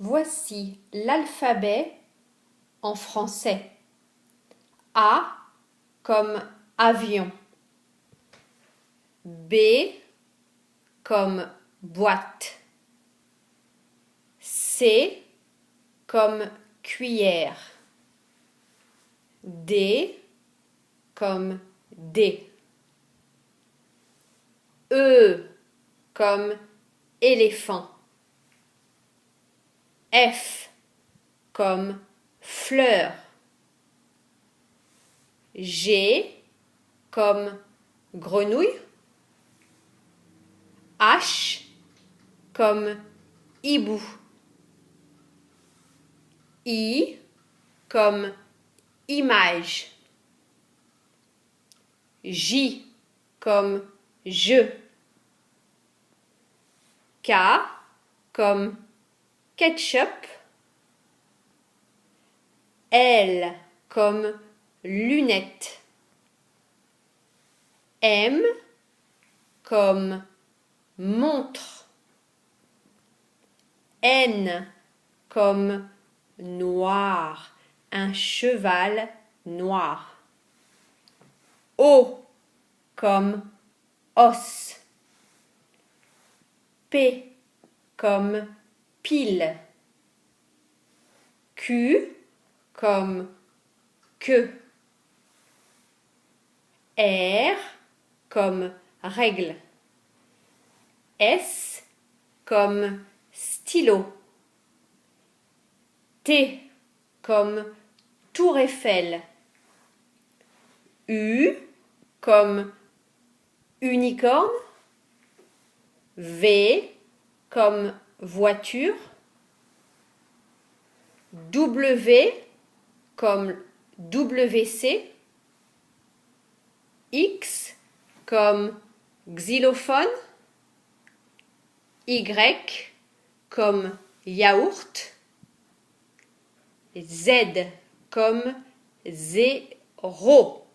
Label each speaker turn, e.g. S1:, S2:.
S1: Voici l'alphabet en français. A comme avion. B comme boîte. C comme cuillère. D comme dé. E comme éléphant. F comme fleur. G comme grenouille. H comme hibou. I comme image. J comme jeu. K comme ketchup. L comme lunettes. M comme montre. N comme noir, un cheval noir. O comme os. P comme pile. Q comme queue. R comme règle. S comme stylo. T comme tour Eiffel. U comme unicorne. V comme voiture. W comme WC. X comme xylophone. Y comme yaourt. Z comme zéro.